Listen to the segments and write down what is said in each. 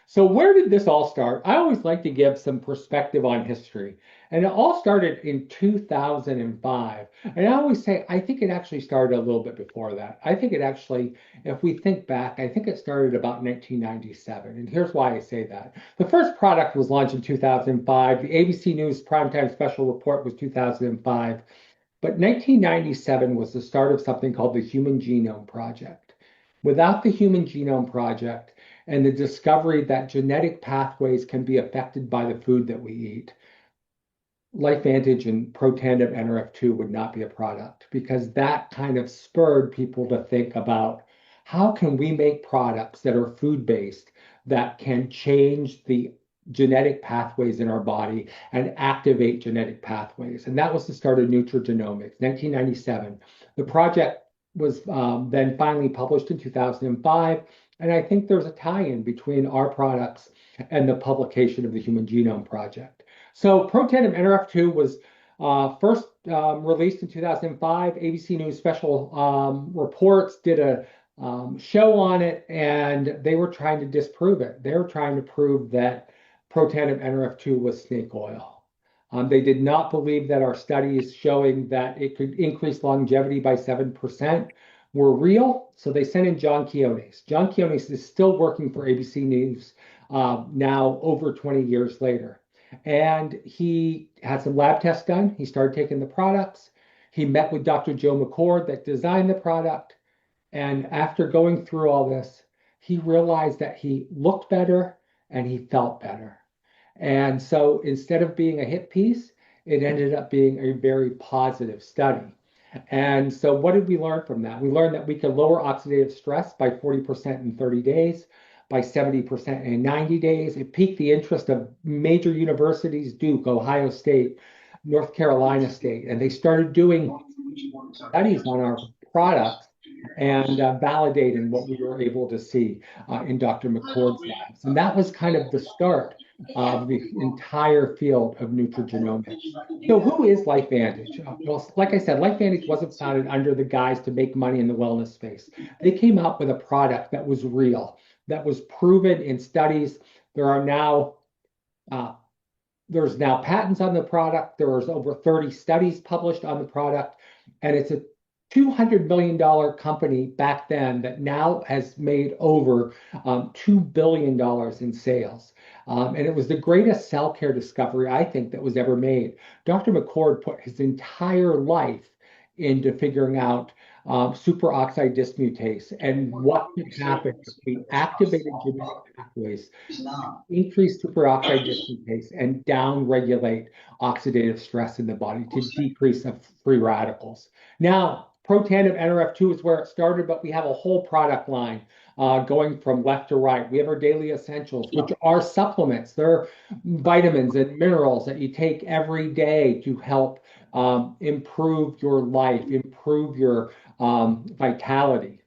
So where did this all start? I always like to give some perspective on history. And it all started in 2005. And I always say, I think it actually started a little bit before that. I think it actually, if we think back, I think it started about 1997. And here's why I say that. The first product was launched in 2005. The ABC News Primetime Special Report was 2005. But 1997 was the start of something called the Human Genome Project. Without the Human Genome Project and the discovery that genetic pathways can be affected by the food that we eat, LifeVantage and Protandim NRF2 would not be a product because that kind of spurred people to think about how can we make products that are food-based that can change the genetic pathways in our body and activate genetic pathways. And that was the start of Nutrigenomics, 1997. The project was then finally published in 2005. And I think there's a tie-in between our products and the publication of the Human Genome Project. So Protandim NRF2 was first released in 2005. ABC News Special Reports did a show on it, and they were trying to disprove it. They were trying to prove that Protandim NRF2 was snake oil. They did not believe that our studies showing that it could increase longevity by 7% were real, so they sent in John Quiones. John Quiones is still working for ABC News now over 20 years later. And he had some lab tests done. He started taking the products. He met with Dr. Joe McCord that designed the product. And after going through all this, he realized that he looked better and he felt better. And so instead of being a hit piece, it ended up being a very positive study. And so what did we learn from that? We learned that we could lower oxidative stress by 40% in 30 days, by 70% in 90 days. It piqued the interest of major universities, Duke, Ohio State, North Carolina State, and they started doing studies on our products and validating what we were able to see in Dr. McCord's labs. And that was kind of the start of the entire field of nutrigenomics. So who is LifeVantage? Well, like I said, LifeVantage wasn't founded under the guise to make money in the wellness space. They came up with a product that was real, that was proven in studies. There are now there's now patents on the product. There's over 30 studies published on the product, and it's a $200 million company back then that now has made over $2 billion in sales. And it was the greatest cell care discovery, I think, that was ever made. Dr. McCord put his entire life into figuring out superoxide dismutase and what could happen if we activated genetic pathways, increase superoxide dismutase, and down-regulate oxidative stress in the body to decrease of free radicals. Now, Protandim NRF2 is where it started, but we have a whole product line going from left to right. We have our daily essentials, which are supplements. They're vitamins and minerals that you take every day to help improve your life, improve your vitality.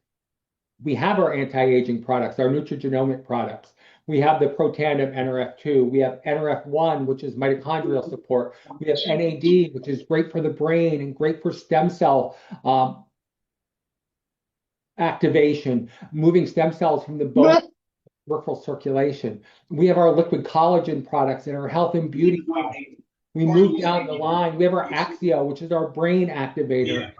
We have our anti-aging products, our nutrigenomic products. We have the Protandim NRF2. We have NRF1, which is mitochondrial support. We have NAD, which is great for the brain and great for stem cell activation, moving stem cells from the bone to peripheral circulation. We have our liquid collagen products and our health and beauty products. We move down the line. We have our Axio, which is our brain activator.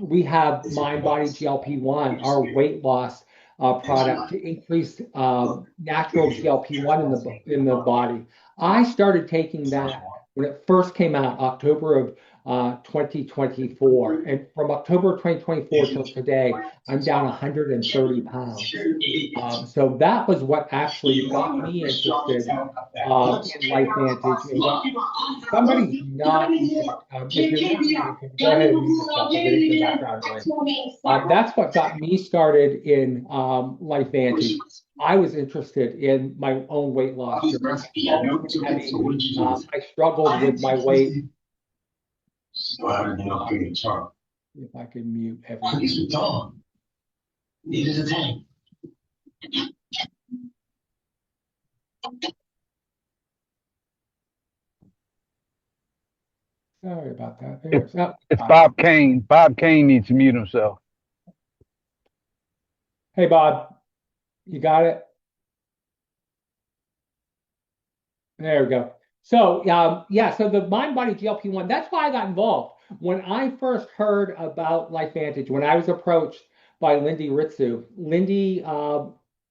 We have Mind Body GLP-1, our weight loss product to increase natural GLP-1 in the body. I started taking that when it first came out, October of 2024. And from October 2024 till today, I'm down 130 pounds. So that was what actually got me interested in LifeVantage. And somebody's not, if you're listening, you can go ahead and mute yourself. We're getting the background noise. That's what got me started in LifeVantage. I was interested in my own weight loss. I struggled with my weight. If I can mute everything. Sorry about that. It's Bob Kane. Bob Kane needs to mute himself. Hey, Bob, you got it? There we go. So, yeah, so the mind body GLP-1, that's why I got involved. When I first heard about LifeVantage, when I was approached by Lindy Ritsu, Lindy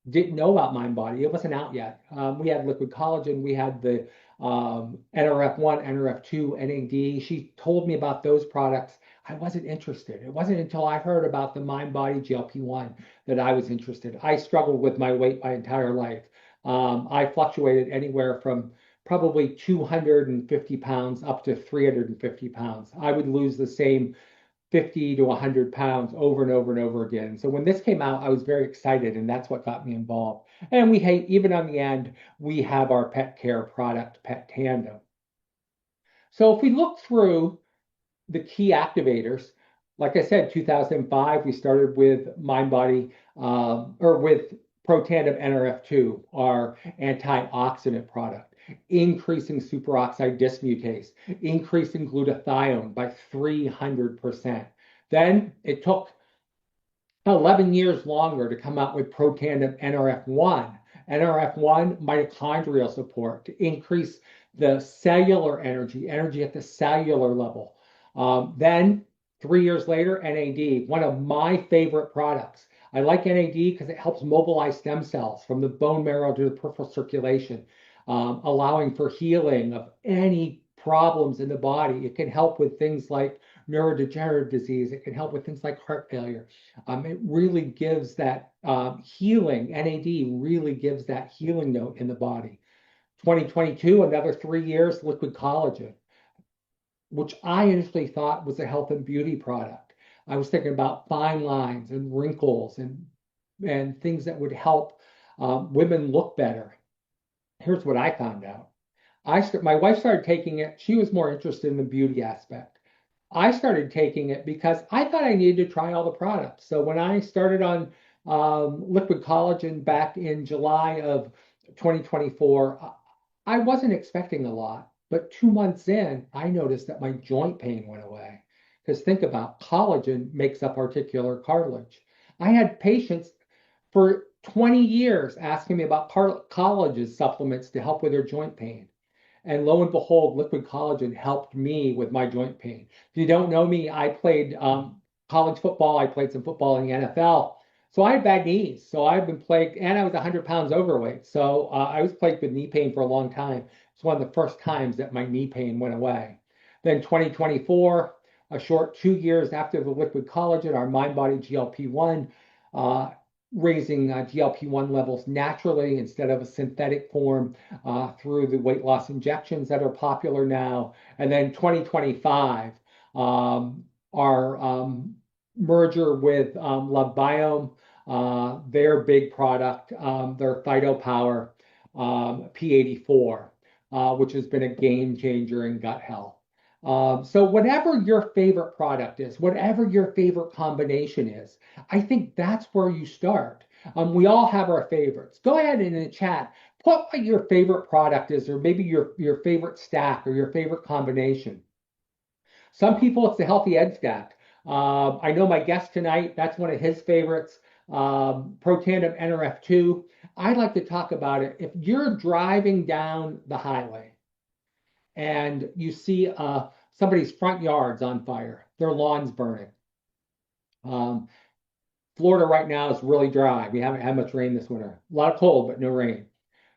didn't know about mind body. It wasn't out yet. We had liquid collagen, we had the NRF1, NRF2, NAD. She told me about those products. I wasn't interested. It wasn't until I heard about the mind body GLP-1 that I was interested. I struggled with my weight my entire life. I fluctuated anywhere from probably 250 pounds up to 350 pounds. I would lose the same 50 to 100 pounds over and over and over again. So when this came out, I was very excited, and that's what got me involved. And we hate, even on the end, we have our pet care product, Pet Tandem. So if we look through the key activators, like I said, 2005, we started with MindBody or with Protandim NRF2, our antioxidant product, increasing superoxide dismutase, increasing glutathione by 300%. Then it took 11 years longer to come out with Protandim NRF1. NRF1, mitochondrial support to increase the cellular energy, energy at the cellular level. Then, 3 years later, NAD, one of my favorite products. I like NAD because it helps mobilize stem cells from the bone marrow to the peripheral circulation, allowing for healing of any problems in the body. It can help with things like neurodegenerative disease. It can help with things like heart failure. It really gives that healing. NAD really gives that healing note in the body. 2022, another 3 years, liquid collagen, which I initially thought was a health and beauty product. I was thinking about fine lines and wrinkles and things that would help women look better. Here's what I found out. My wife started taking it. She was more interested in the beauty aspect. I started taking it because I thought I needed to try all the products. So when I started on liquid collagen back in July of 2024, I wasn't expecting a lot. But 2 months in, I noticed that my joint pain went away. Because think about collagen makes up articular cartilage. I had patients for 20 years asking me about collagen supplements to help with their joint pain. And lo and behold, liquid collagen helped me with my joint pain. If you don't know me, I played college football. I played some football in the NFL. So I had bad knees. So I've been plagued, and I was 100 pounds overweight. So I was plagued with knee pain for a long time. It's one of the first times that my knee pain went away. Then 2024, a short 2 years after the liquid collagen, our mind body GLP-1, uh, raising GLP-1 levels naturally instead of a synthetic form through the weight loss injections that are popular now. And then 2025, our merger with LoveBiome, their big product, their PhytoPower P84, which has been a game changer in gut health. So whatever your favorite product is, whatever your favorite combination is, I think that's where you start. We all have our favorites. Go ahead and in the chat, put what your favorite product is, or maybe your favorite stack or your favorite combination. Some people, it's the Healthy Ed stack. I know my guest tonight, that's one of his favorites, Protandim NRF2. I'd like to talk about it. If you're driving down the highway and you see somebody's front yard's on fire, their lawn's burning. Um, Florida right now is really dry. We haven't had much rain this winter. A lot of cold, but no rain.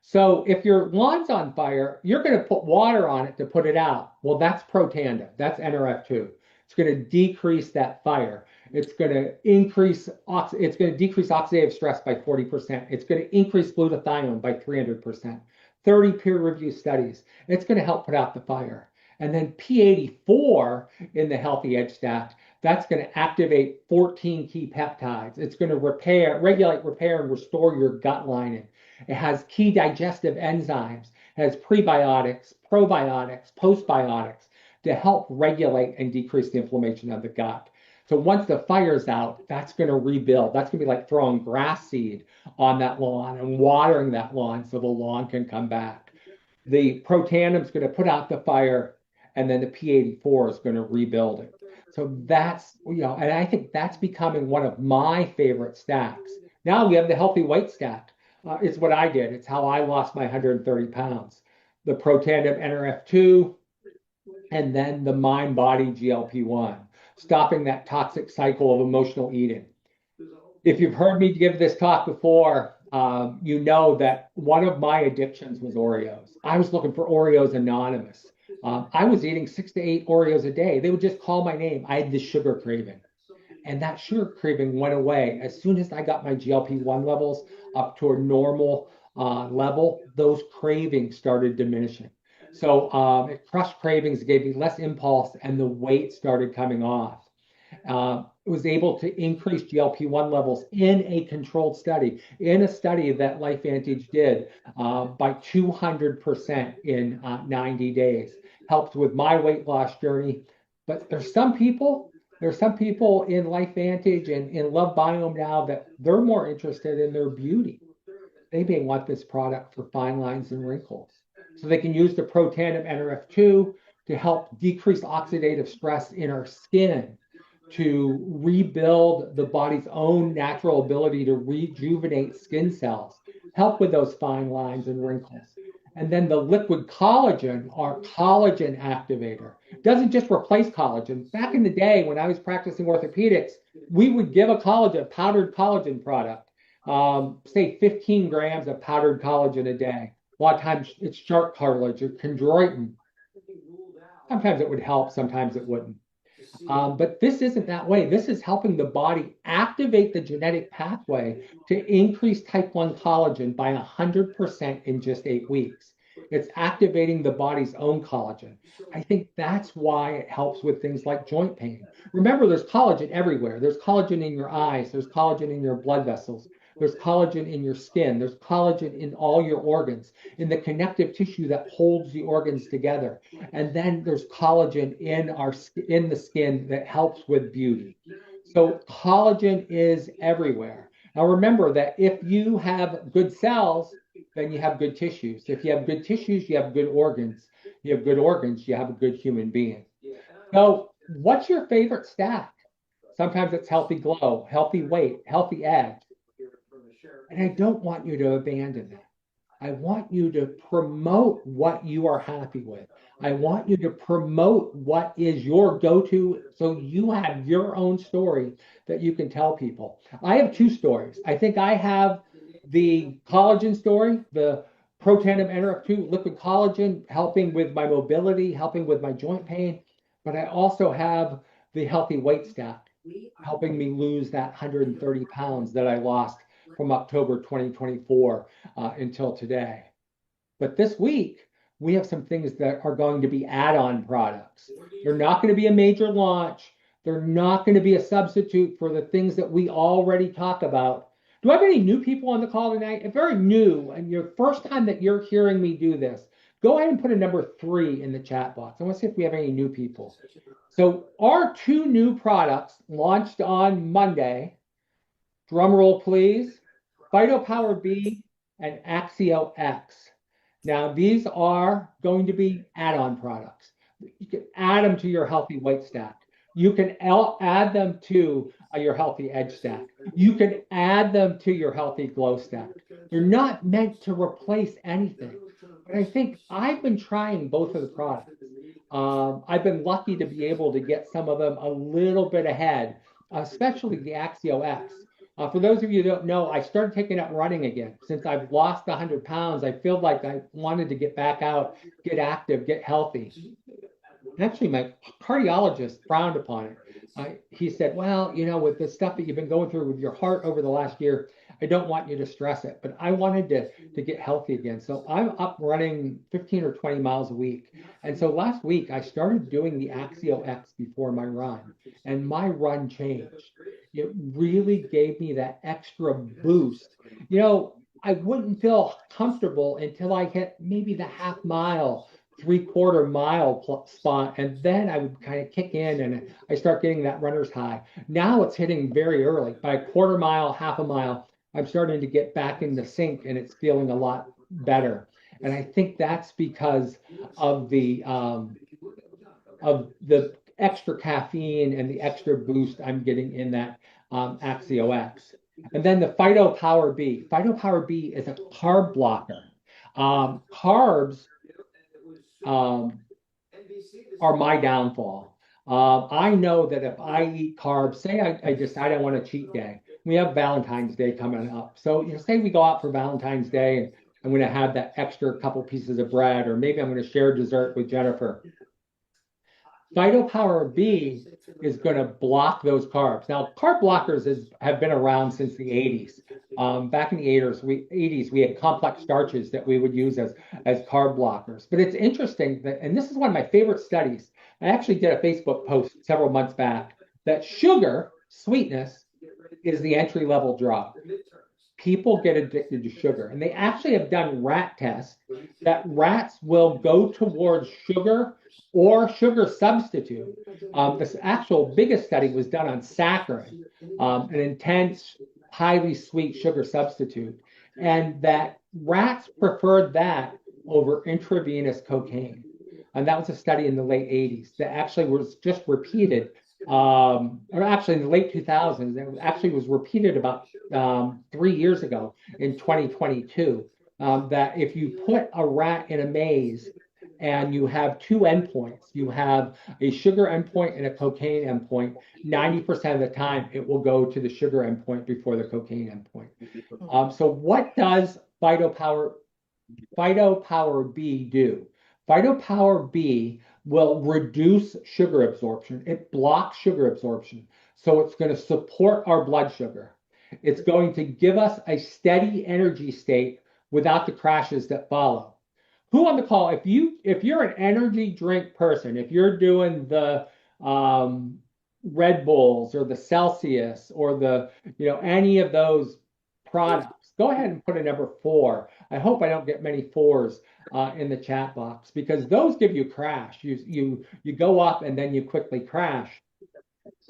So if your lawn's on fire, you're going to put water on it to put it out. Well, that's Protandim. That's NRF2. It's going to decrease that fire. It's going to it's going to decrease oxidative stress by 40%. It's going to increase glutathione by 300%. 30 peer-reviewed studies. It's going to help put out the fire. And then P84 in the Healthy Edge stack, that's going to activate 14 key peptides. It's going to regulate, repair, and restore your gut lining. It has key digestive enzymes. It has prebiotics, probiotics, postbiotics to help regulate and decrease the inflammation of the gut. So once the fire's out, that's going to rebuild. That's going to be like throwing grass seed on that lawn and watering that lawn so the lawn can come back. The Protandim is going to put out the fire, and then the P84 is going to rebuild it. So that's, and I think that's becoming one of my favorite stacks. Now we have the healthy weight stack. It's what I did. It's how I lost my 130 pounds. the Protandim NRF2, and then the mind body GLP-1, stopping that toxic cycle of emotional eating. If you've heard me give this talk before, you know that one of my addictions was Oreos. I was looking for Oreos Anonymous. I was eating 6 to 8 Oreos a day. They would just call my name. I had the sugar craving. And that sugar craving went away. As soon as I got my GLP-1 levels up to a normal level, those cravings started diminishing. So it crushed cravings, it gave me less impulse, and the weight started coming off. Was able to increase GLP-1 levels in a controlled study, in a study that LifeVantage did by 200% in 90 days. Helped with my weight loss journey. But there's some people in LifeVantage and in Love Biome now that they're more interested in their beauty. They may want this product for fine lines and wrinkles. So they can use the Protandim NRF2 to help decrease oxidative stress in our skin, to rebuild the body's own natural ability to rejuvenate skin cells, help with those fine lines and wrinkles. And then the liquid collagen, our collagen activator, doesn't just replace collagen. Back in the day when I was practicing orthopedics, we would give a collagen, powdered collagen product, say 15 grams of powdered collagen a day. A lot of times it's shark cartilage or chondroitin. Sometimes it would help, sometimes it wouldn't. But this isn't that way. This is helping the body activate the genetic pathway to increase type 1 collagen by 100% in just 8 weeks. It's activating the body's own collagen. I think that's why it helps with things like joint pain. Remember, there's collagen everywhere. There's collagen in your eyes, there's collagen in your blood vessels, there's collagen in your skin, there's collagen in all your organs, in the connective tissue that holds the organs together. And then there's collagen in the skin that helps with beauty. So collagen is everywhere. Now remember that if you have good cells, then you have good tissues. If you have good tissues, you have good organs. You have good organs, you have a good human being. So what's your favorite stack? Sometimes it's healthy glow, healthy weight, healthy edge. And I don't want you to abandon that. I want you to promote what you are happy with. I want you to promote what is your go-to so you have your own story that you can tell people. I have two stories. I think I have the collagen story, the Protandim NRF2 liquid collagen, helping with my mobility, helping with my joint pain. But I also have the healthy weight stack, helping me lose that 130 pounds that I lost from October 2024 until today. But this week, we have some things that are going to be add-on products. They're not going to be a major launch. They're not going to be a substitute for the things that we already talk about. Do I have any new people on the call tonight? If very new and your first time that you're hearing me do this, go ahead and put a number 3 in the chat box. I want to see if we have any new people. So our two new products launched on Monday, drum roll please, PhytoPower B and Axio X. Now, these are going to be add-on products. You can add them to your healthy weight stack. You can add them to your healthy edge stack. You can add them to your healthy glow stack. They're not meant to replace anything. But I think I've been trying both of the products. I've been lucky to be able to get some of them a little bit ahead, especially the Axio X. For those of you who don't know, I started taking up running again. Since I've lost 100 pounds, I feel like I wanted to get back out, get active, get healthy. Actually, my cardiologist frowned upon it. He said, well, you know, with the stuff that you've been going through with your heart over the last year, I don't want you to stress it. But I wanted to get healthy again. So I'm up running 15 or 20 miles a week. And so last week, I started doing the Axio X before my run. And my run changed. It really gave me that extra boost. You know, I wouldn't feel comfortable until I hit maybe the half mile, 3/4 mile spot, and then I would kind of kick in and I start getting that runner's high. Now it's hitting very early. By a quarter mile, half a mile, I'm starting to get back in the sync and it's feeling a lot better. And I think that's because of the extra caffeine and the extra boost I'm getting in that Axio X. And then the PhytoPower B. PhytoPower B is a carb blocker. Carbs um, are my downfall. I know that if I eat carbs, say I decide I want a cheat day, we have Valentine's Day coming up. So, say we go out for Valentine's Day and I'm going to have that extra couple pieces of bread, or maybe I'm going to share dessert with Jennifer. PhytoPower B is going to block those carbs. Now, carb blockers have been around since the 80s. Back in the 80s, we had complex starches that we would use as carb blockers. But it's interesting that, and this is one of my favorite studies. I actually did a Facebook post several months back that sugar, sweetness, is the entry level drug. People get addicted to sugar. And they actually have done rat tests that rats will go towards sugar or sugar substitute. This actual biggest study was done on saccharin, an intense, highly sweet sugar substitute, and that rats preferred that over intravenous cocaine. And that was a study in the late 80s that actually was just repeated, or actually in the late 2000s. It actually was repeated about 3 years ago in 2022. That if you put a rat in a maze and you have two endpoints, you have a sugar endpoint and a cocaine endpoint, 90% of the time it will go to the sugar endpoint before the cocaine endpoint. So what does PhytoPower B do? PhytoPower B will reduce sugar absorption. It blocks sugar absorption. So it's going to support our blood sugar. It's going to give us a steady energy state without the crashes that follow. Who on the call, if you're an energy drink person, if you're doing the Red Bulls or the Celsius or the, any of those products, go ahead and put a number 4. I hope I don't get many fours in the chat box, because those give you crash. You go up and then you quickly crash.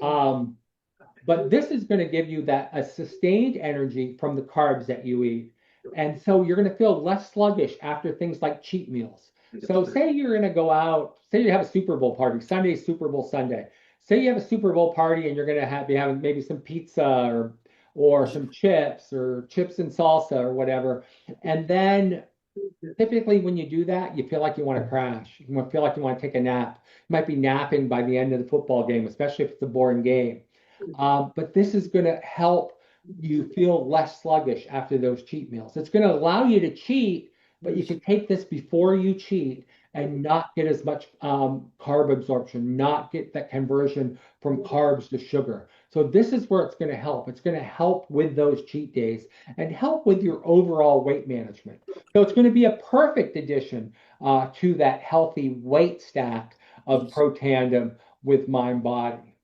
But this is going to give you that a sustained energy from the carbs that you eat. And so you're going to feel less sluggish after things like cheat meals. So say you're going to go out, say you have a Super Bowl party, Sunday, Super Bowl Sunday. Say you have a Super Bowl party and you're going to be having maybe some pizza or some chips or chips and salsa or whatever. And then typically when you do that, you feel like you want to crash. You feel like you want to take a nap. You might be napping by the end of the football game, especially if it's a boring game. But this is going to help you feel less sluggish after those cheat meals. It's going to allow you to cheat, but you can take this before you cheat and not get as much carb absorption, not get that conversion from carbs to sugar. So this is where it's going to help. It's going to help with those cheat days and help with your overall weight management. So it's going to be a perfect addition to that healthy weight stack of Protandim with Mind Body.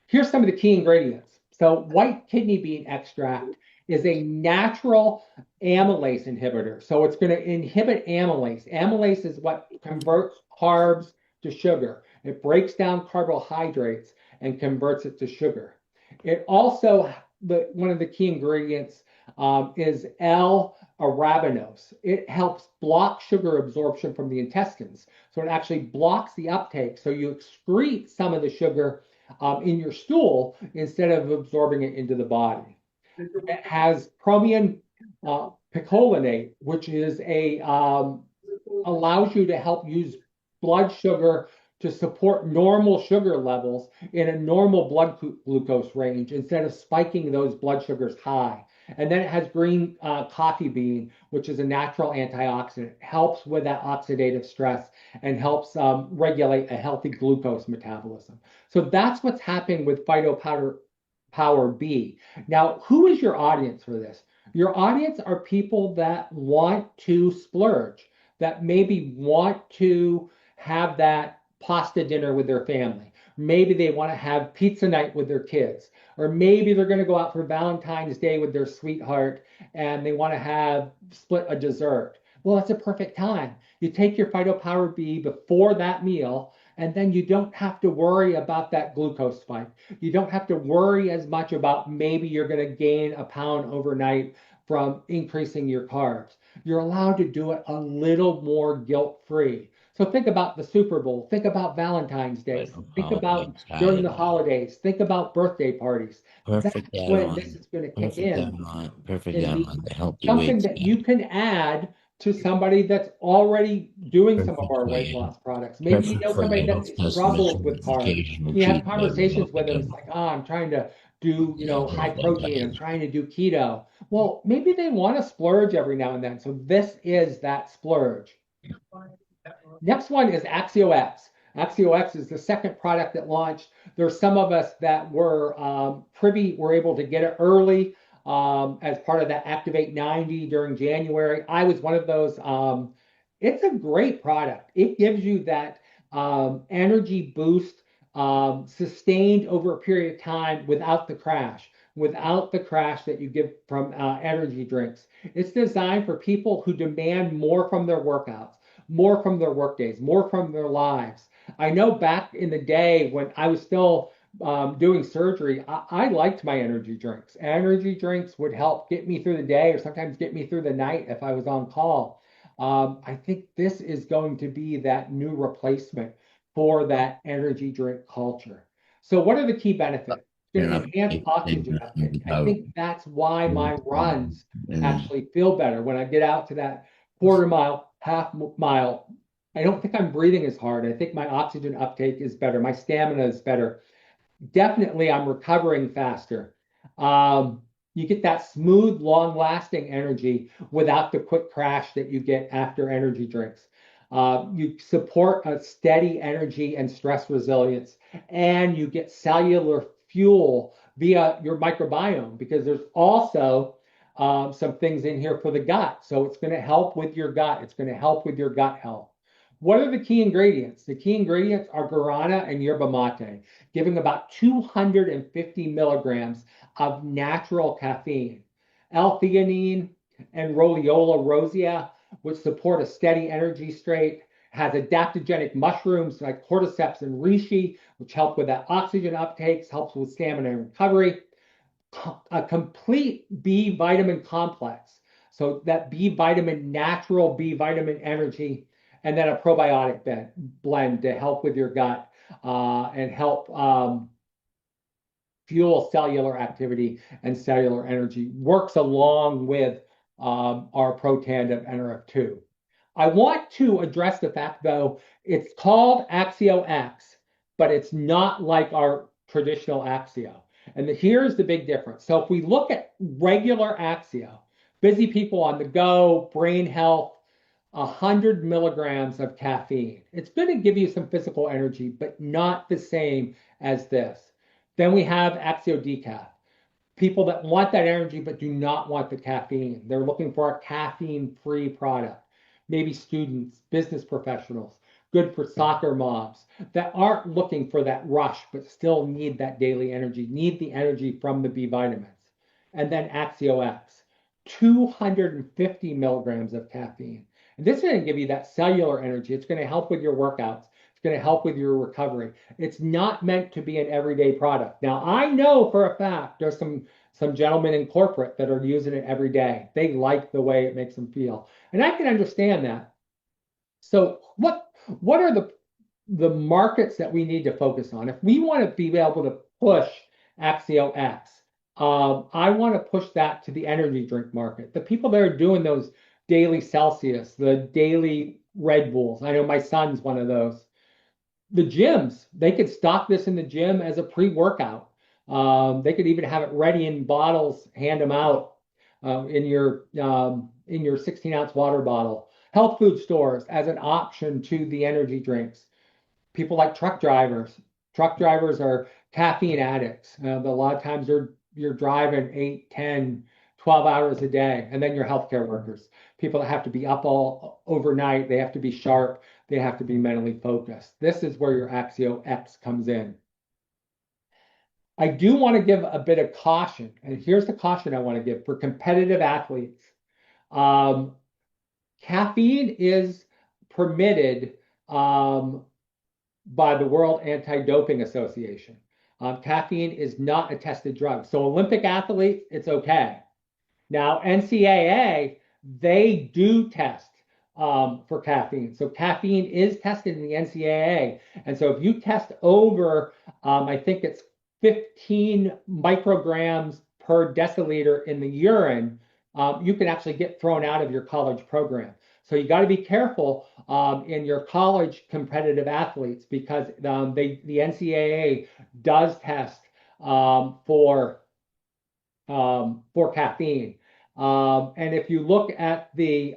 Here's some of the key ingredients. So white kidney bean extract is a natural amylase inhibitor. So it's going to inhibit amylase. Amylase is what converts carbs to sugar. It breaks down carbohydrates and converts it to sugar. It also, one of the key ingredients is L-arabinose. It helps block sugar absorption from the intestines. So it actually blocks the uptake. So you excrete some of the sugar in your stool instead of absorbing it into the body. It has chromium picolinate, which is allows you to help use blood sugar to support normal sugar levels in a normal blood glucose range instead of spiking those blood sugars high. And then it has green coffee bean, which is a natural antioxidant, helps with that oxidative stress and helps regulate a healthy glucose metabolism. So that's what's happening with PhytoPower B. Now, who is your audience for this? Your audience are people that want to splurge, that maybe want to have that pasta dinner with their family. Maybe they want to have pizza night with their kids. Or maybe they're going to go out for Valentine's Day with their sweetheart and they want to split a dessert. Well, it's a perfect time. You take your PhytoPower B before that meal, and then you don't have to worry about that glucose spike. You don't have to worry as much about maybe you're going to gain a pound overnight from increasing your carbs. You're allowed to do it a little more guilt-free. So think about the Super Bowl. Think about Valentine's Day. Think about during the holidays. Think about birthday parties. That's when this is going to kick Perfect in guideline, perfect and be guideline to help you something weight that you gain. can add to somebody that's already doing some of Perfect our for weight your loss products. Maybe you perfect know for somebody your that health customers struggles who with want carbs. occasional You have cheat day conversations without with them. It's becoming like, oh, I'm trying to do, high a protein. I'm diet. trying to do keto. Well, maybe they want to splurge every now and then. So this is that splurge. Next one is Axio X. Axio X is the second product that launched. There's some of us that were were able to get it early as part of that Activate 90 during January. I was one of those. It's a great product. It gives you that energy boost sustained over a period of time without the crash that you get from energy drinks. It's designed for people who demand more from their workouts, more from their workdays, more from their lives. I know back in the day when I was still doing surgery, I liked my energy drinks. Energy drinks would help get me through the day or sometimes get me through the night if I was on call. I think this is going to be that new replacement for that energy drink culture. So, what are the key benefits? It's going An to enhance update oxygen everything uptake. I without think that's why my runs and actually feel better when I get out to that quarter mile, half mile. I don't think I'm breathing as hard. I think my oxygen uptake is better. My stamina is better. Definitely I'm recovering faster. You get that smooth, long-lasting energy without the quick crash that you get after energy drinks. You support a steady energy and stress resilience, and you get cellular fuel via your microbiome because there's also some things in here for the gut. So it's going to help with your gut. It's going to help with your gut health. What are the key ingredients? The key ingredients are guarana and yerba mate, giving about 250 milligrams of natural caffeine. L-theanine and rhodiola rosea, which support a steady energy state, has adaptogenic mushrooms like cordyceps and reishi, which help with that oxygen uptake, helps with stamina and recovery. A complete B vitamin complex. So that B vitamin, natural B vitamin energy, and then a probiotic blend to help with your gut and help fuel cellular activity and cellular energy. Works along with our Protandim NRF2. I want to address the fact, though, it's called Axio X, but it's not like our traditional Axio. And here's the big difference. So if we look at regular Axio, busy people on the go, brain health, 100 milligrams of caffeine. It's going to give you some physical energy, but not the same as this. Then we have Axio Decaf, people that want that energy but do not want the caffeine. They're looking for a caffeine-free product. Maybe students, business professionals, good for soccer moms that aren't looking for that rush but still need that daily energy, need the energy from the B vitamins. And then Axio X, 250 milligrams of caffeine. And this is going to give you that cellular energy. It's going to help with your workouts. It's going to help with your recovery. It's not meant to be an everyday product. Now, I know for a fact there's some gentlemen in corporate that are using it every day. They like the way it makes them feel. And I can understand that. So what are the markets that we need to focus on? If we want to be able to push Axio X, I want to push that to the energy drink market. The people that are doing those daily Celsius, the daily Red Bulls. I know my son's one of those. The gyms, they could stock this in the gym as a pre-workout. They could even have it ready in bottles, hand them out in your 16-ounce water bottle. Health food stores as an option to the energy drinks. People like truck drivers. Truck drivers are caffeine addicts. A lot of times you're driving 8, 10, 12 hours a day. And then your healthcare workers, people that have to be up all overnight, they have to be sharp, they have to be mentally focused. This is where your Axio X comes in. I do want to give a bit of caution, and here's the caution I want to give for competitive athletes. Um, Caffeine is permitted by the World Anti-Doping Association. Caffeine is not a tested drug. So Olympic athletes, it's okay. Now, NCAA, they do test for caffeine. So caffeine is tested in the NCAA. And so if you test over, I think it's 15 micrograms per deciliter in the urine, you can actually get thrown out of your college program. So you got to be careful in your college competitive athletes because the NCAA does test for caffeine. And if you look at the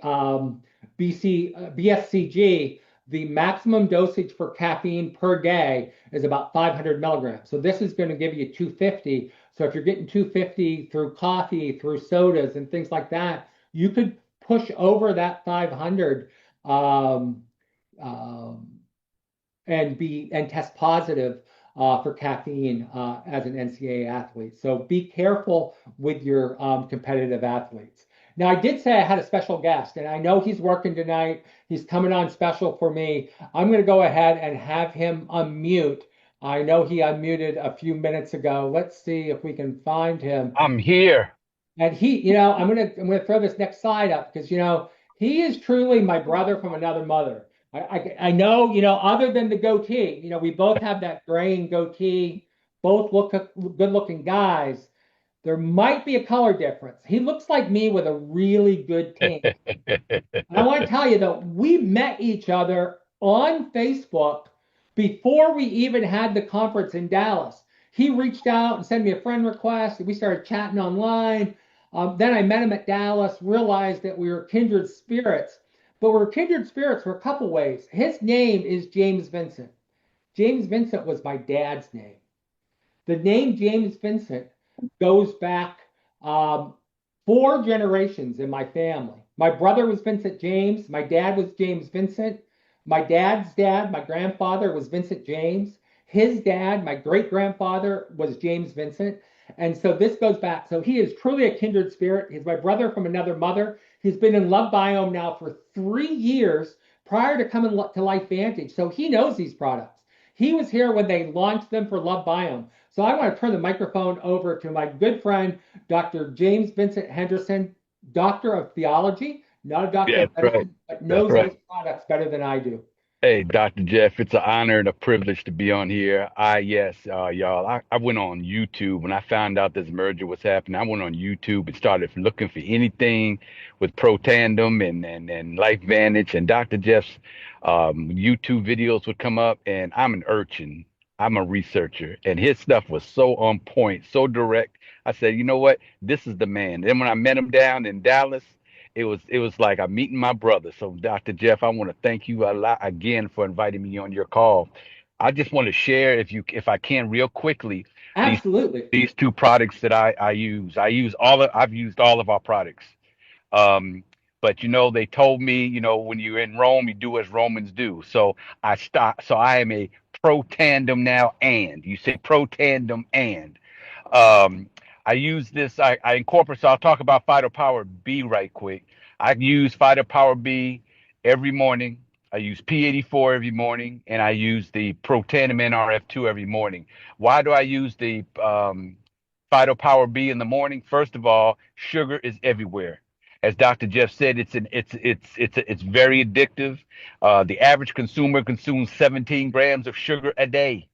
BSCG, the maximum dosage for caffeine per day is about 500 milligrams. So this is going to give you 250. So if you're getting 250 through coffee, through sodas, and things like that, you could push over that 500 um, um, and test positive for caffeine as an NCAA athlete. So be careful with your competitive athletes. Now, I did say I had a special guest, and I know he's working tonight. He's coming on special for me. I'm going to go ahead and have him unmute. I know he unmuted a few minutes ago. Let's see if we can find him. I'm here. And I'm gonna throw this next slide up because he is truly my brother from another mother. I know other than the goatee, we both have that gray and goatee, both look good looking guys. There might be a color difference. He looks like me with a really good tan. And I want to tell you though, we met each other on Facebook before we even had the conference in Dallas. He reached out and sent me a friend request. We started chatting online. Then I met him at Dallas, realized that we were kindred spirits. But we're kindred spirits for a couple ways. His name is James Vincent. James Vincent was my dad's name. The name James Vincent goes back um, 4 generations in my family. My brother was Vincent James. My dad was James Vincent. My dad's dad, my grandfather, was Vincent James. His dad, my great grandfather, was James Vincent. And so this goes back. So he is truly a kindred spirit. He's my brother from another mother. He's been in Love Biome now for 3 years prior to coming to LifeVantage. So he knows these products. He was here when they launched them for Love Biome. So I want to turn the microphone over to my good friend, Dr. James Vincent Henderson, doctor of theology, not a doctor of That's right. medicine, but That's knows right. these products better than I do. Hey, Dr. Jeff, it's an honor and a privilege to be on here. Yes, y'all, I went on YouTube when I found out this merger was happening. I went on YouTube and started looking for anything with Pro Tandem and LifeVantage, and Dr. Jeff's YouTube videos would come up, and I'm an urchin. I'm a researcher, and his stuff was so on point, so direct. I said, you know what? This is the man. Then when I met him down in Dallas, it was like I'm meeting my brother. So Dr. Jeff, I want to thank you a lot again for inviting me on your call. I just want to share if I can real quickly these Absolutely. these two products that I use. I've used all of our products. Um, but they told me, when you're in Rome, you do as Romans do. So I am a pro tandem now, and you say pro tandem and. Um, I use this. I incorporate. So I'll talk about PhytoPower B right quick. I use PhytoPower B every morning. I use P84 every morning, and I use the Protandim NRF2 every morning. Why do I use the PhytoPower B in the morning? First of all, sugar is everywhere. As Dr. Jeff said, it's very addictive. The average consumer consumes 17 grams of sugar a day.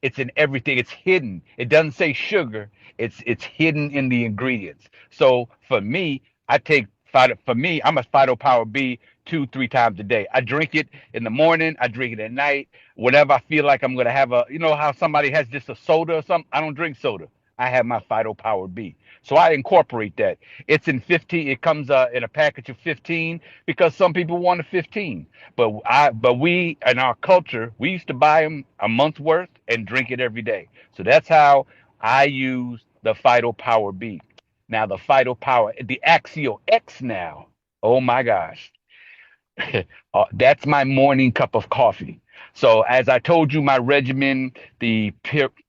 It's in everything. It's hidden. It doesn't say sugar. It's hidden in the ingredients. So for me, I'm a PhytoPower B 2, 3 times a day. I drink it in the morning. I drink it at night. Whenever I feel like I'm gonna have how somebody has just a soda or something. I don't drink soda. I have my PhytoPower B. So I incorporate that. It's in 15. It comes in a package of 15 because some people want a 15. But we in our culture, we used to buy them a month's worth and drink it every day. So that's how I use the PhytoPower B. Now the Axio X now. Oh my gosh. That's my morning cup of coffee. So as I told you, my regimen, the Protandim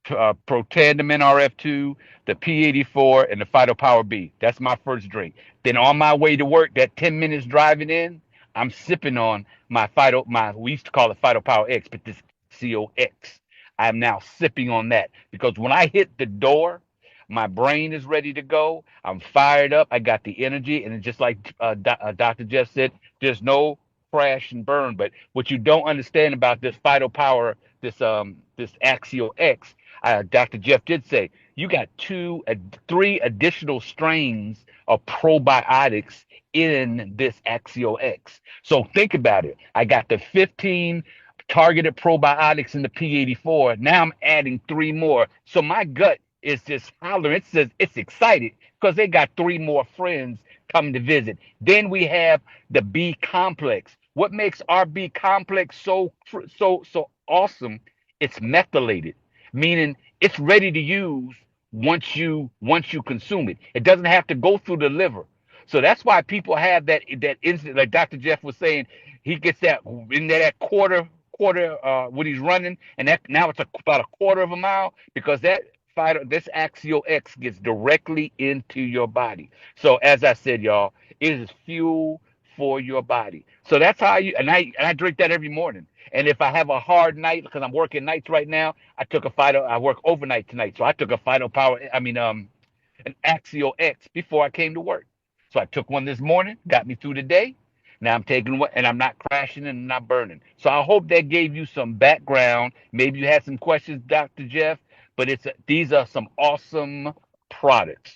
RF2, the P84, and the PhytoPower B. That's my first drink. Then on my way to work, that 10 minutes driving in, I'm sipping on we used to call it PhytoPower X, but this COX. I'm now sipping on that because when I hit the door, my brain is ready to go. I'm fired up. I got the energy. And it's just like Dr. Jeff said, there's no crash and burn. But what you don't understand about this PhytoPower, this Axio X, Dr. Jeff did say you got three additional strains of probiotics in this Axio X. So think about it. I got the 15 targeted probiotics in the P84. Now I'm adding three more. So my gut is just hollering. It says it's excited because they got three more friends coming to visit. Then we have the B complex. What makes our B complex so awesome? It's methylated, meaning it's ready to use once you consume it. It doesn't have to go through the liver. So that's why people have that instant, like Dr. Jeff was saying, he gets that in that quarter when he's running, and that now it's about a quarter of a mile because this Axio X gets directly into your body. So as I said, y'all, it is fuel for your body. So that's how I drink that every morning. And if I have a hard night because I'm working nights right now, I work overnight tonight, so I took a PhytoPower. An Axio X before I came to work. So I took one this morning, got me through the day. Now I'm taking one, and I'm not crashing and not burning. So I hope that gave you some background. Maybe you had some questions, Dr. Jeff, but these are some awesome products.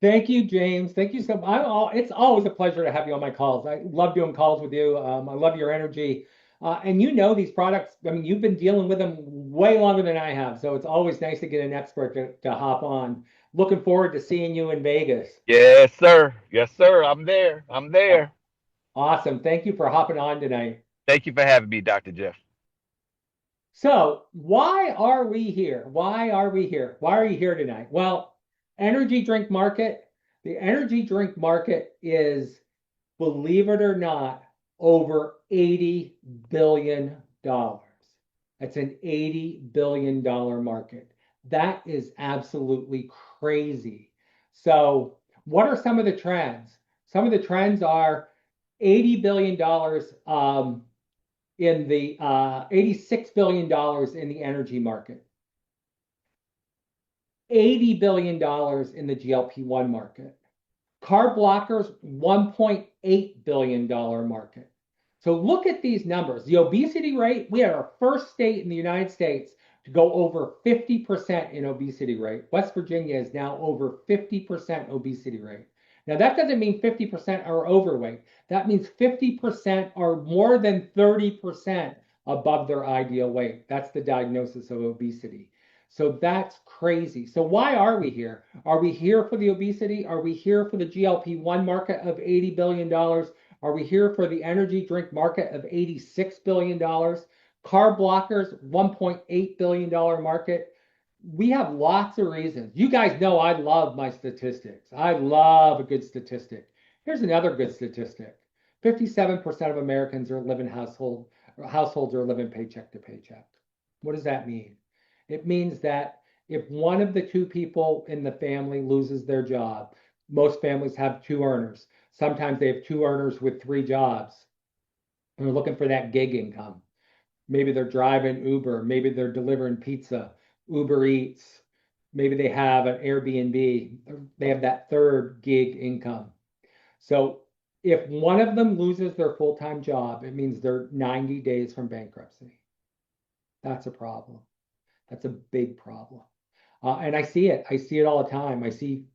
Thank you, James. Thank you so much. It's always a pleasure to have you on my calls. I love doing calls with you. I love your energy. And you know these products, I mean, you've been dealing with them way longer than I have. So it's always nice to get an expert to hop on. Looking forward to seeing you in Vegas. Yes, sir. Yes, sir. I'm there. I'm Uh, there. Awesome. Thank you for hopping on tonight. Thank you for having me, Dr. Jeff. So, why are we here? Why are we here? Why are you here tonight? Well, energy drink market. The energy drink market is, believe it or not, over $80 billion. That's an $80 billion market. That is absolutely crazy. So, what are some of the trends? Some of the trends are $80 billion in the $86 billion in the energy market, $80 billion in the GLP-1 market. Carb blockers, $1.8 billion market. So look at these numbers. The obesity rate, we are our first state in the United States to go over 50% in obesity rate. West Virginia is now over 50% obesity rate. Now, that doesn't mean 50% are overweight. That means 50% are more than 30% above their ideal weight. That's the diagnosis of obesity. So that's crazy. So why are we here? Are we here for the obesity? Are we here for the GLP-1 market of $80 billion? Are we here for the energy drink market of $86 billion? Carb blockers, $1.8 billion market. We have lots of reasons. You guys know I love my statistics. I love a good statistic. Here's another good statistic. 57% of Americans are living households are living paycheck to paycheck. What does that mean? It means that if one of the two people in the family loses their job, most families have two earners. Sometimes they have two earners with three jobs. And they're looking for that gig income. Maybe they're driving Uber, maybe they're delivering pizza, Uber Eats, maybe they have an Airbnb, they have that third gig income. So if one of them loses their full-time job, it means they're 90 days from bankruptcy. That's a problem. That's a big problem. And I see it. I see it all the time. I see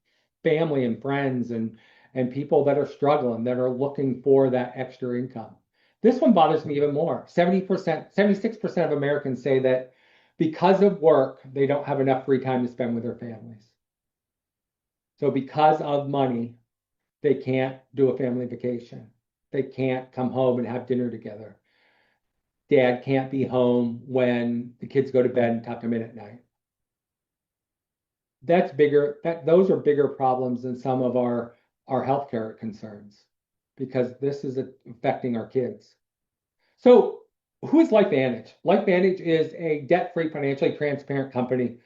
family and friends and people that are struggling, that are looking for that extra income. This one bothers me even more. 70%, 76% of Americans say that because of work, they don't have enough free time to spend with their families. So because of money, they can't do a family vacation. They can't come home and have dinner together. Dad can't be home when the kids go to bed and tuck them in at night. Those are bigger problems than some of our healthcare concerns because this is affecting our kids. So who is LifeVantage? LifeVantage is a debt-free, financially transparent company.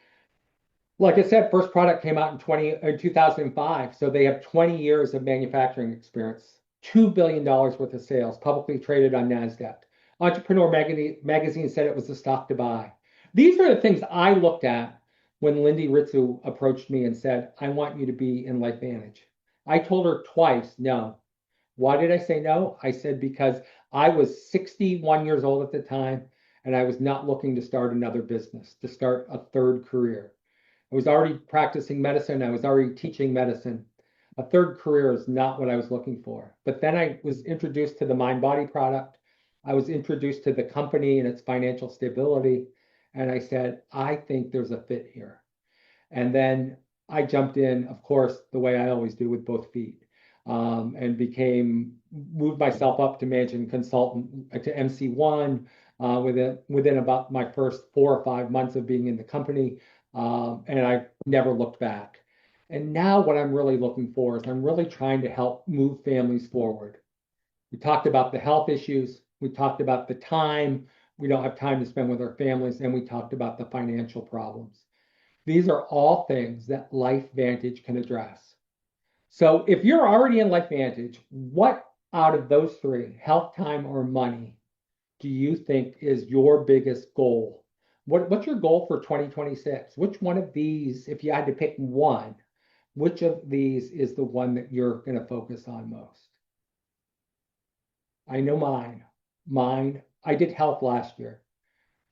Like I said, first product came out in 2005, so they have 20 years of manufacturing experience, $2 billion worth of sales, publicly traded on NASDAQ. Entrepreneur magazine said it was the stock to buy. These are the things I looked at when Lindy Ritsu approached me and said, I want you to be in LifeVantage. I told her twice no. Why did I say no? I said because I was 61 years old at the time. and I was not looking to start another business, to start a third career. I was already practicing medicine. I was already teaching medicine. A third career is not what I was looking for. But then I was introduced to the mind body product. I was introduced to the company and its financial stability. And I said, I think there's a fit here. And then I jumped in, of course, the way I always do with both feet, and moved myself up to managing consultant to MC1 within about my first 4 or 5 months of being in the company. And I never looked back. And now what I'm really looking for is I'm really trying to help move families forward. We talked about the health issues. We talked about the time. We don't have time to spend with our families. And we talked about the financial problems. These are all things that LifeVantage can address. So if you're already in LifeVantage, what out of those three, health, time, or money, do you think is your biggest goal? What's your goal for 2026? Which one of these, if you had to pick one, which of these is the one that you're going to focus on most? I know mine. I did health last year,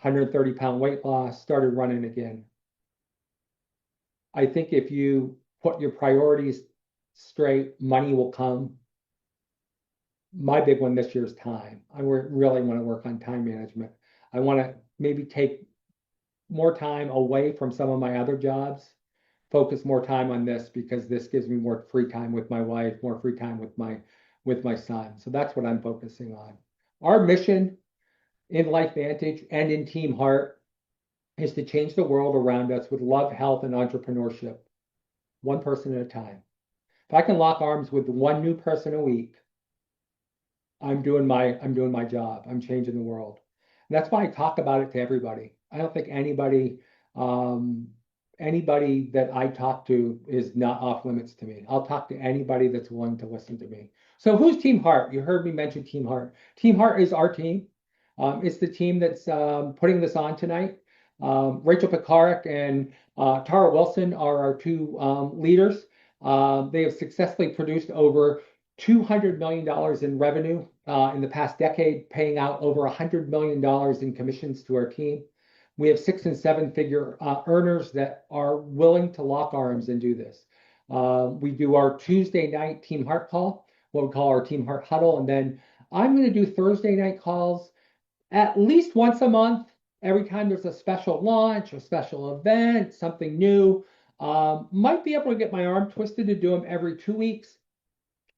130-pound weight loss, started running again. I think if you put your priorities straight, money will come. My big one this year is time. I really want to work on time management. I want to maybe take more time away from some of my other jobs, focus more time on this because this gives me more free time with my wife, more free time with my son. So that's what I'm focusing on. Our mission in LifeVantage and in Team Heart is to change the world around us with love, health, and entrepreneurship, one person at a time. If I can lock arms with one new person a week, I'm doing my job. I'm changing the world. And that's why I talk about it to everybody. I don't think um, anybody that I talk to is not off limits to me. I'll talk to anybody that's willing to listen to me. So who's Team Heart? You heard me mention Team Heart. Team Heart is our team. It's the team that's putting this on tonight. Rachel Pekarik and Tara Wilson are our two leaders. They have successfully produced over $200 million in revenue in the past decade, paying out over $100 million in commissions to our team. We have 6 and 7 figure earners that are willing to lock arms and do this. We do our Tuesday night Team Heart call, what we call our Team Heart huddle, and then I'm going to do Thursday night calls at least once a month. Every time there's a special launch, a special event, something new, might be able to get my arm twisted to do them every 2 weeks.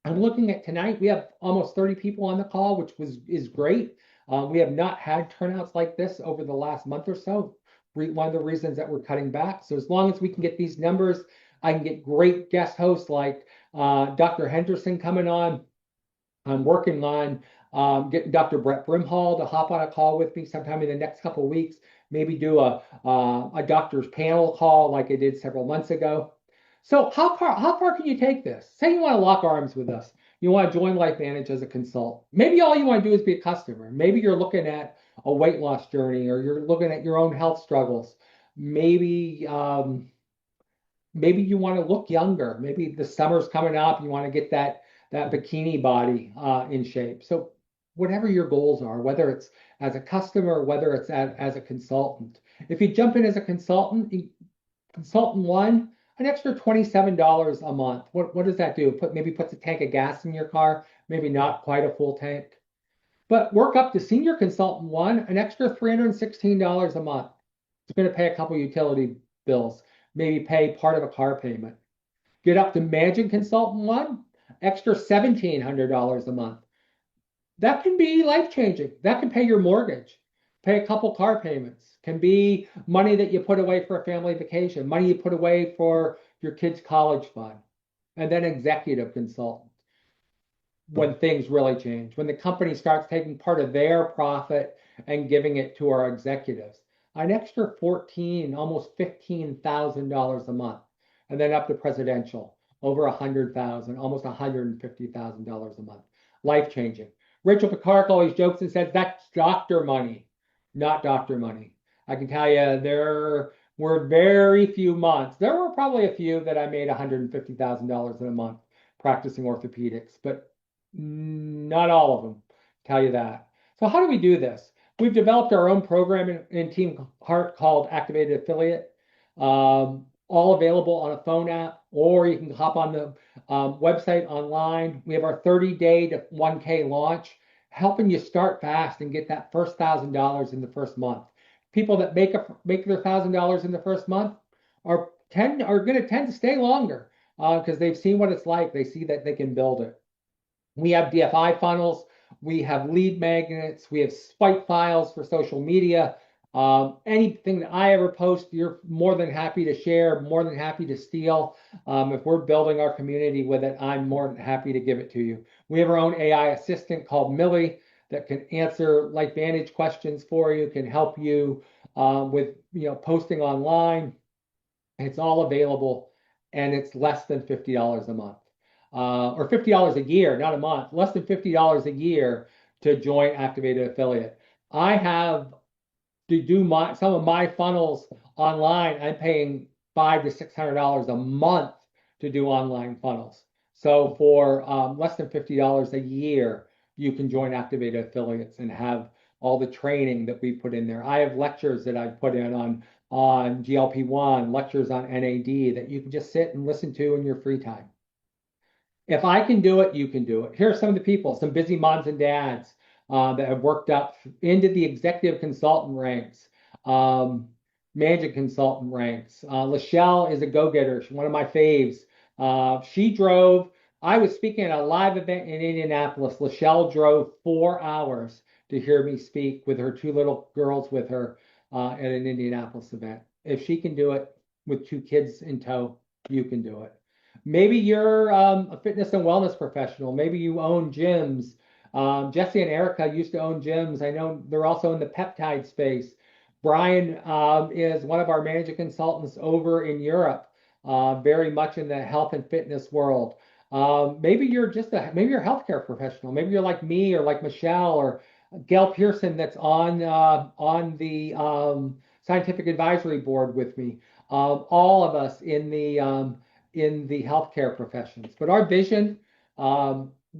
I'm looking at tonight, we have almost 30 people on the call, which is great. We have not had turnouts like this over the last month or so. One of the reasons that we're cutting back. So as long as we can get these numbers, I can get great guest hosts like Dr. Henderson coming on. I'm working on getting Dr. Brett Brimhall to hop on a call with me sometime in the next couple of weeks. Maybe do a doctor's panel call like I did several months ago. So how far can you take this? Say you want to lock arms with us. You want to join LifeVantage as a consultant. Maybe all you want to do is be a customer. Maybe you're looking at a weight loss journey, or you're looking at your own health struggles. Maybe maybe you want to look younger. Maybe the summer's coming up. You want to get that bikini body in shape. So whatever your goals are, whether it's as a customer, whether it's as a consultant. If you jump in as a consultant, consultant one, an extra $27 a month. What does that do? Maybe puts a tank of gas in your car, maybe not quite a full tank. But work up to senior consultant one, an extra $316 a month. It's going to pay a couple utility bills, maybe pay part of a car payment. Get up to managing consultant one, extra $1,700 a month. That can be life changing. That can pay your mortgage, pay a couple car payments, can be money that you put away for a family vacation, money you put away for your kids' college fund, and then executive consultant when things really change, when the company starts taking part of their profit and giving it to our executives. An extra almost $15,000 a month, and then up to presidential, over 100,000, almost $150,000 a month. Life changing. Rachel Picard always jokes and says that's doctor money, not doctor money. I can tell you there were very few months. There were probably a few that I made $150,000 in a month practicing orthopedics, but not all of them, tell you that. So how do we do this? We've developed our own program in Team Heart called Activated Affiliate, all available on a phone app, or you can hop on the website online. We have our 30-day to 1K launch, helping you start fast and get that first $1,000 in the first month. People that make their $1,000 in the first month are going to tend to stay longer because they've seen what it's like. They see that they can build it. We have DFI funnels. We have lead magnets. We have spike files for social media. Anything that I ever post, you're more than happy to share, more than happy to steal. If we're building our community with it, I'm more than happy to give it to you. We have our own AI assistant called Millie that can answer LifeVantage questions for you, can help you with posting online. It's all available, and it's less than $50 a month, or $50 a year, not a month. Less than $50 a year to join Activated Affiliate. I have to do some of my funnels online. I'm paying $500 to $600 to do online funnels. So for less than $50 a year, you can join Activated Affiliates and have all the training that we put in there. I have lectures that I've put in on GLP-1, lectures on NAD that you can just sit and listen to in your free time. If I can do it, you can do it. Here are some of the people, some busy moms and dads that have worked up into the executive consultant ranks, managing consultant ranks. Lachelle is a go-getter. She's one of my faves. She drove, I was speaking at a live event in Indianapolis. Lachelle drove 4 hours to hear me speak with her two little girls with her at an Indianapolis event. If she can do it with two kids in tow, you can do it. Maybe you're a fitness and wellness professional. Maybe you own gyms. Jesse and Erica used to own gyms. I know they're also in the peptide space. Brian is one of our managing consultants over in Europe, very much in the health and fitness world. Maybe you're maybe you're a healthcare professional. Maybe you're like me or like Michelle or Gail Pearson that's on the scientific advisory board with me. All of us in the healthcare professions. But our vision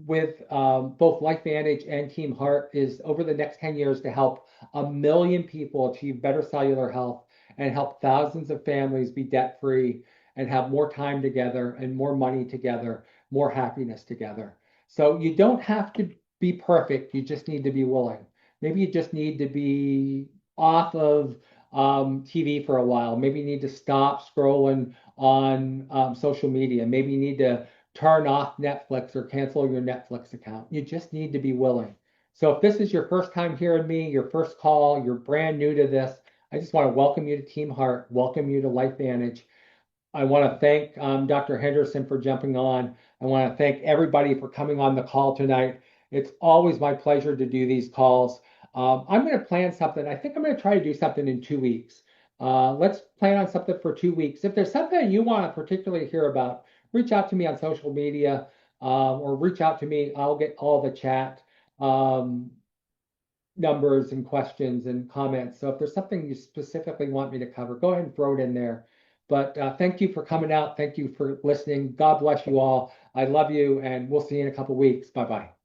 with both LifeVantage and Team Heart is over the next 10 years to help 1 million people achieve better cellular health and help thousands of families be debt free and have more time together and more money together, more happiness together. So you don't have to be perfect. You just need to be willing. Maybe you just need to be off of TV for a while. Maybe you need to stop scrolling on social media. Maybe you need to turn off Netflix or cancel your Netflix account. You just need to be willing. So if this is your first time hearing me, your first call, you're brand new to this, I just want to welcome you to Team Heart, welcome you to LifeVantage. I want to thank Dr. Henderson for jumping on. I want to thank everybody for coming on the call tonight. It's always my pleasure to do these calls. I'm going to plan something. I think I'm going to try to do something in 2 weeks. Let's plan on something for 2 weeks. If there's something you want to particularly hear about, reach out to me on social media or reach out to me. I'll get all the chat numbers and questions and comments. So if there's something you specifically want me to cover, go ahead and throw it in there. But thank you for coming out. Thank you for listening. God bless you all. I love you, and we'll see you in a couple weeks. Bye-bye.